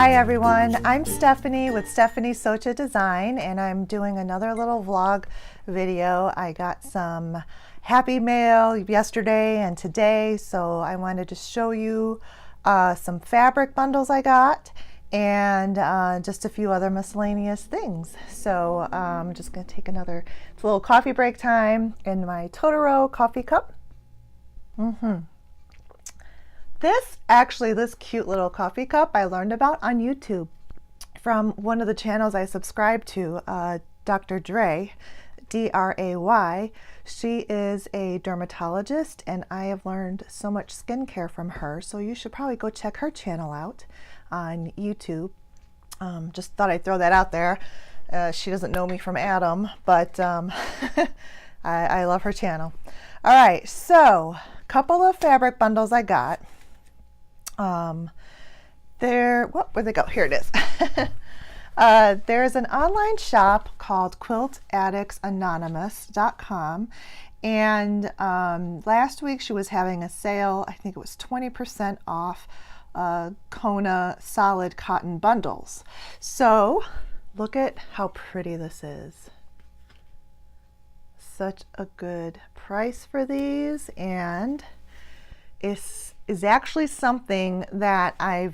Hi everyone, I'm Stephanie with Stephanie Socha Design, and I'm doing another little vlog video. I got some happy mail yesterday and today, so I wanted to show you some fabric bundles I got and just a few other miscellaneous things. So I'm just going to take it's a little coffee break time in my Totoro coffee cup. This cute little coffee cup I learned about on YouTube from one of the channels I subscribe to, Dr. Dray, D-R-A-Y. She is a dermatologist, and I have learned so much skincare from her, so you should probably go check her channel out on YouTube. Just thought I'd throw that out there. She doesn't know me from Adam, but I love her channel. All right, so a couple of fabric bundles I got. Where'd they go? Here it is. There's an online shop called QuiltAddictsAnonymous.com, and last week she was having a sale. I think it was 20% off Kona solid cotton bundles. So look at how pretty this is. Such a good price for these, and is actually something that I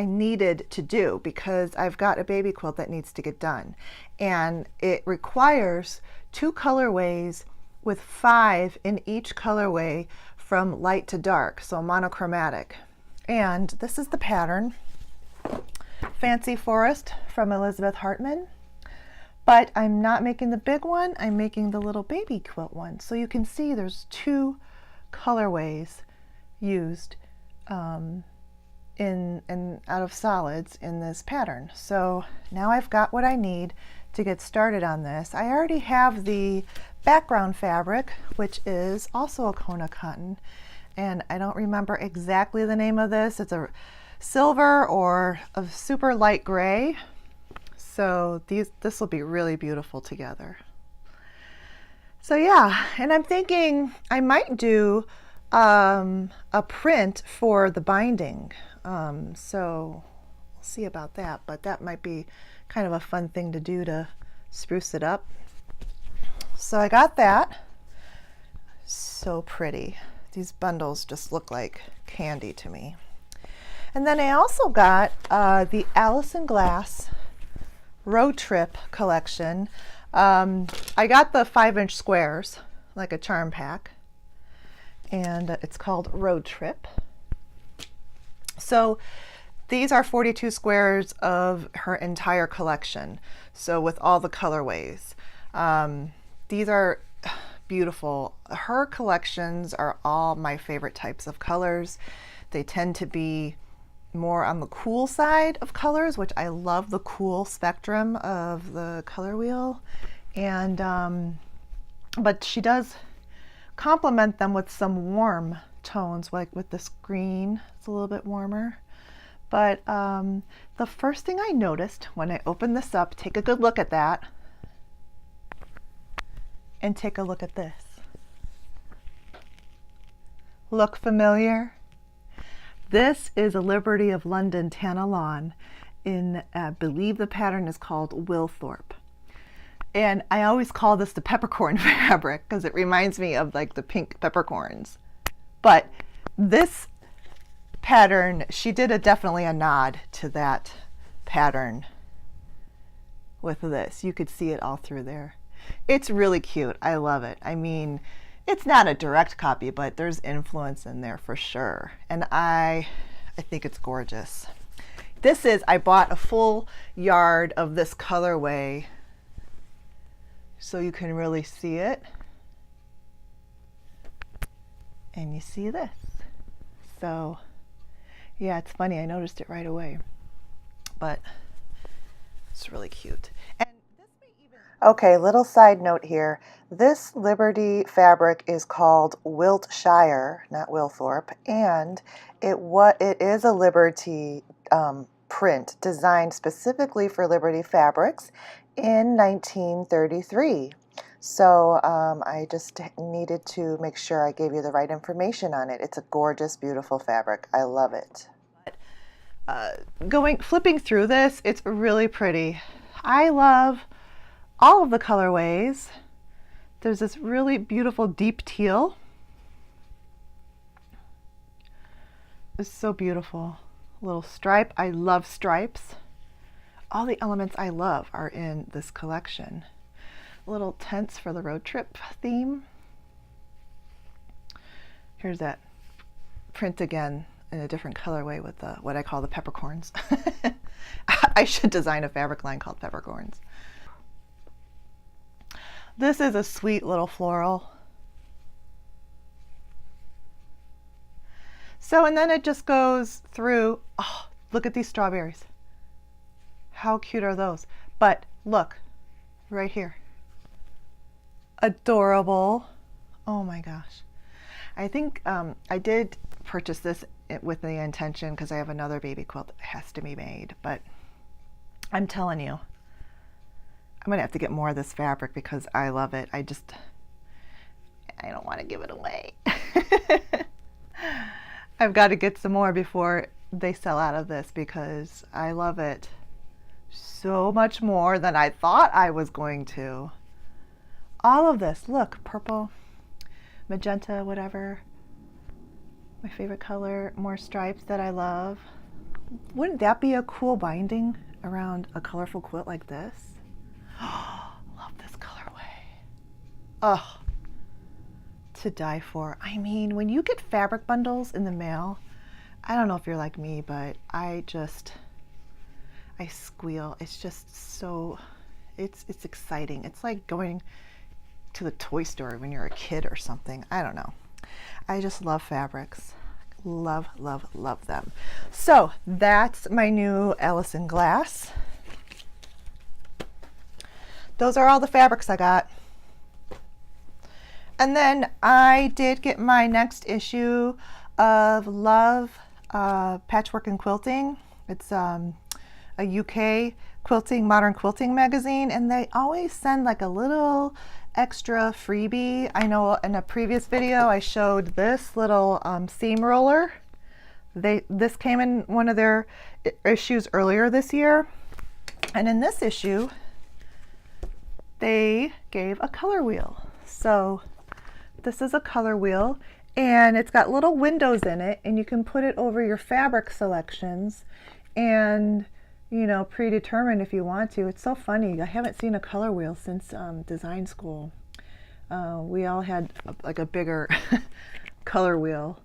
needed to do because I've got a baby quilt that needs to get done, and it requires 2 colorways with 5 in each colorway from light to dark, so monochromatic. And this is the pattern, Fancy Forest from Elizabeth Hartman, but I'm not making the big one, I'm making the little baby quilt one. So you can see there's 2 colorways used in out of solids in this pattern. So now I've got what I need to get started on this. I already have the background fabric, which is also a Kona cotton, and I don't remember exactly the name of this. It's a silver or a super light gray. So this will be really beautiful together. So yeah, and I'm thinking I might do a print for the binding. So we'll see about that, but that might be kind of a fun thing to do to spruce it up. So I got that. So pretty. These bundles just look like candy to me. And then I also got the Allison Glass Road Trip collection. I got the 5-inch squares, like a charm pack, and it's called Road Trip. So these are 42 squares of her entire collection, so with all the colorways. These are beautiful. Her collections are all my favorite types of colors. They tend to be more on the cool side of colors, which I love the cool spectrum of the color wheel. And but she does complement them with some warm tones, like with this green. It's a little bit warmer. But the first thing I noticed when I opened this up, take a good look at that, and take a look at this. Look familiar? This is a Liberty of London Tana Lawn in, I believe the pattern is called Wilthorpe. And I always call this the peppercorn fabric because it reminds me of like the pink peppercorns. But this pattern, she did definitely a nod to that pattern with this. You could see it all through there. It's really cute. I love it. I mean, it's not a direct copy, but there's influence in there for sure. And I think it's gorgeous. I bought a full yard of this colorway so you can really see it. And you see this. So yeah, it's funny, I noticed it right away, but it's really cute. And this may even... Okay, little side note here. This Liberty fabric is called Wiltshire, not Wilthorpe, and it is a Liberty print designed specifically for Liberty Fabrics in 1933. So I just needed to make sure I gave you the right information on it. It's a gorgeous, beautiful fabric. I love it. flipping through this, it's really pretty. I love all of the colorways. There's this really beautiful deep teal. It's so beautiful. Little stripe. I love stripes. All the elements I love are in this collection. Little tents for the road trip theme. Here's that print again in a different colorway with what I call the peppercorns. I should design a fabric line called peppercorns. This is a sweet little floral. So, and then it just goes through. Oh, look at these strawberries. How cute are those? But look, right here. Adorable. Oh my gosh. I think I did purchase this with the intention, because I have another baby quilt that has to be made, but I'm telling you, I'm gonna have to get more of this fabric because I love it. I don't want to give it away. I've got to get some more before they sell out of this because I love it so much more than I thought I was going to. All of this, look, purple, magenta, whatever. My favorite color, more stripes that I love. Wouldn't that be a cool binding around a colorful quilt like this? Love this colorway. Oh, to die for. I mean, when you get fabric bundles in the mail, I don't know if you're like me, but I squeal. It's just so, it's exciting. It's like going to the toy store when you're a kid or something. I don't know. I just love fabrics. Love, love, love them. So that's my new Allison Glass. Those are all the fabrics I got. And then I did get my next issue of Love Patchwork and Quilting. It's a UK modern quilting magazine, and they always send like a little extra freebie. I know in a previous video I showed this little seam roller. This came in one of their issues earlier this year, and in this issue they gave a color wheel. So this is a color wheel, and it's got little windows in it, and you can put it over your fabric selections and, you know, predetermine if you want to. It's so funny. I haven't seen a color wheel since design school. We all had like a bigger color wheel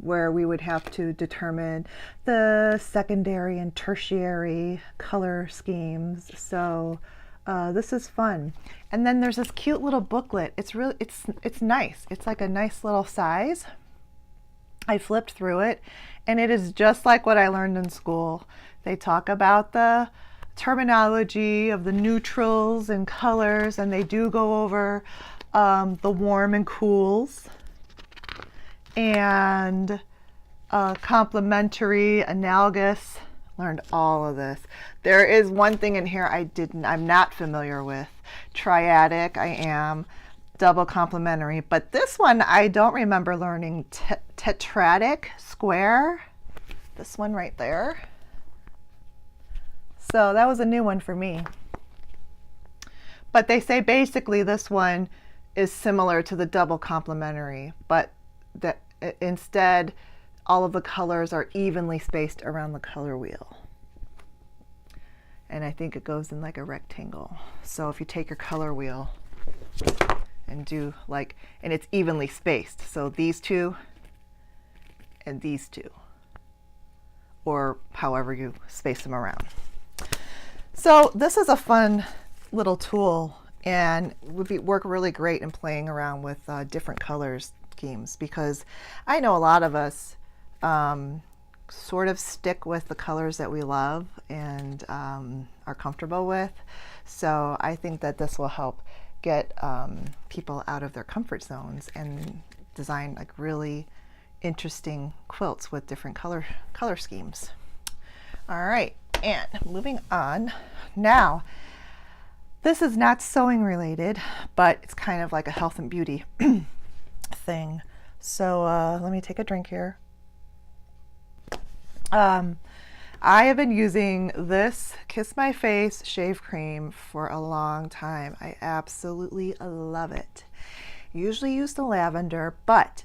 where we would have to determine the secondary and tertiary color schemes. So this is fun. And then there's this cute little booklet. It's nice. It's like a nice little size. I flipped through it, and it is just like what I learned in school. They talk about the terminology of the neutrals and colors, and they do go over the warm and cools and complementary, analogous. Learned all of this. There is one thing in here I'm not familiar with. Triadic, I am. Double complementary, but this one I don't remember learning. Tetradic, square, this one right there. So that was a new one for me. But they say basically this one is similar to the double complementary, but that instead all of the colors are evenly spaced around the color wheel. And I think it goes in like a rectangle. So if you take your color wheel and do like, and it's evenly spaced. So these two and these two, or however you space them around. So this is a fun little tool, and would work really great in playing around with different color schemes, because I know a lot of us sort of stick with the colors that we love and are comfortable with. So I think that this will help get people out of their comfort zones and design like really interesting quilts with different color schemes. All right, and moving on. Now, this is not sewing related, but it's kind of like a health and beauty thing. So let me take a drink here. I have been using this Kiss My Face shave cream for a long time. I absolutely love it. Usually use the lavender, but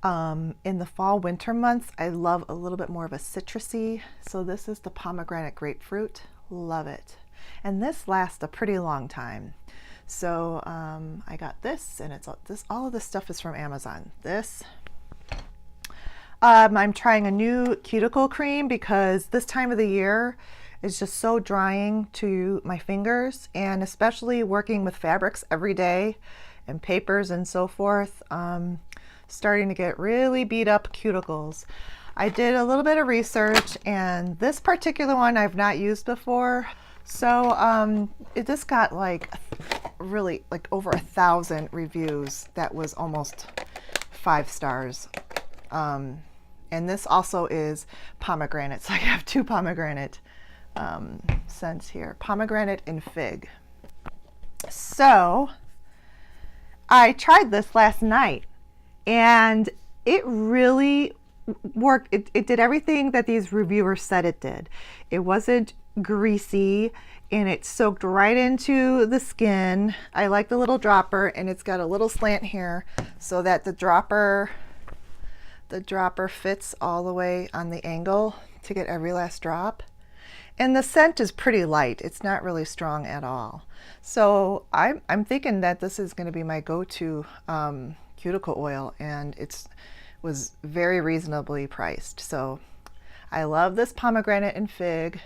in the fall winter months I love a little bit more of a citrusy, so this is the pomegranate grapefruit. Love it. And this lasts a pretty long time. So I got this, and all of this stuff is from Amazon. This I'm trying a new cuticle cream because this time of the year is just so drying to my fingers, and especially working with fabrics every day and papers and so forth, starting to get really beat up cuticles. I did a little bit of research, and this particular one I've not used before. So this got like really like over 1,000 reviews. That was almost 5 stars. And this also is pomegranate, so I have 2 pomegranate scents here, pomegranate and fig. So I tried this last night, and it really worked. It did everything that these reviewers said it did. It wasn't greasy, and it soaked right into the skin. I like the little dropper, and it's got a little slant here so that the dropper fits all the way on the angle to get every last drop. And the scent is pretty light. It's not really strong at all. So I'm thinking that this is going to be my go-to cuticle oil, and was very reasonably priced. So I love this pomegranate and fig,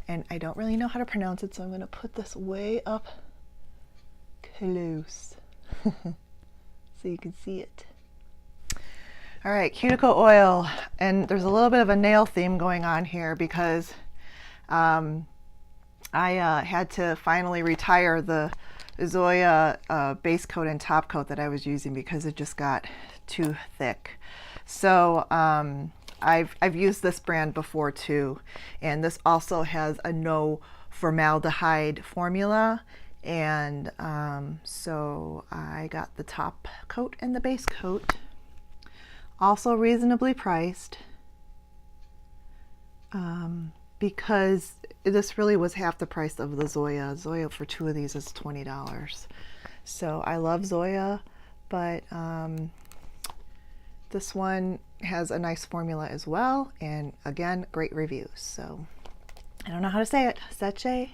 and I don't really know how to pronounce it, so I'm going to put this way up close so you can see it. All right, cuticle oil, and there's a little bit of a nail theme going on here because I had to finally retire the Zoya base coat and top coat that I was using because it just got too thick. So I've used this brand before too, and this also has a no formaldehyde formula, and so I got the top coat and the base coat. Also reasonably priced, because this really was half the price of the Zoya. Zoya for 2 of these is $20. So I love Zoya, but this one has a nice formula as well, and again, great reviews. So I don't know how to say it. Seche.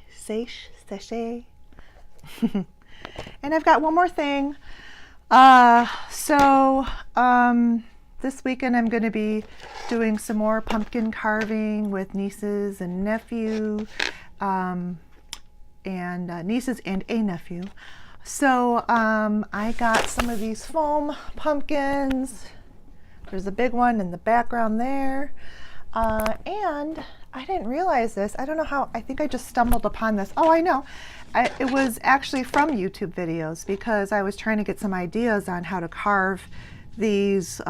And I've got one more thing. This weekend I'm going to be doing some more pumpkin carving with nieces and nephew, nieces and a nephew. So I got some of these foam pumpkins. There's a big one in the background there. And I didn't realize this. I don't know how. I think I just stumbled upon this. Oh, I know. It was actually from YouTube videos, because I was trying to get some ideas on how to carve these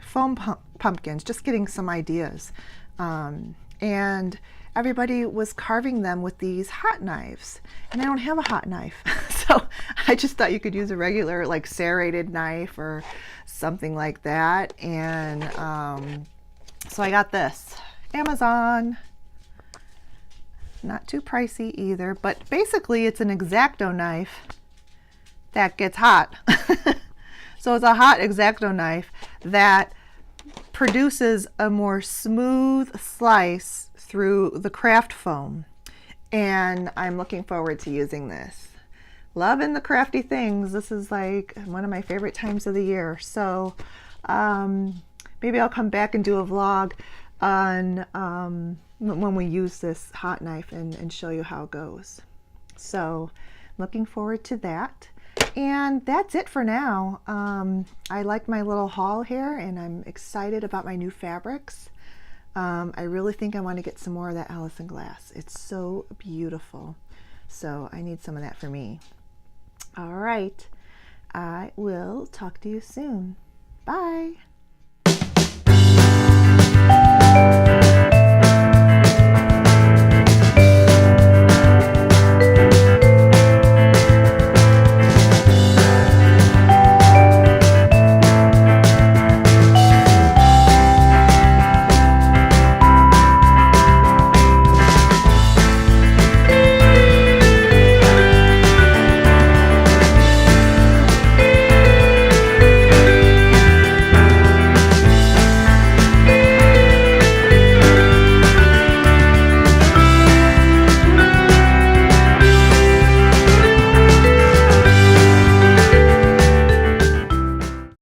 foam pumpkins, just getting some ideas. And everybody was carving them with these hot knives, and I don't have a hot knife. So I just thought you could use a regular like serrated knife or something like that. And so I got this, Amazon. Not too pricey either, but basically it's an X-Acto knife that gets hot. So it's a hot X-Acto knife that produces a more smooth slice through the craft foam, and I'm looking forward to using this. Loving the crafty things. This is like one of my favorite times of the year. So maybe I'll come back and do a vlog on when we use this hot knife and show you how it goes. So looking forward to that. And that's it for now. I like my little haul here, and I'm excited about my new fabrics. I really think I want to get some more of that Allison glass. It's so beautiful. So I need some of that for me. All right. I will talk to you soon. Bye.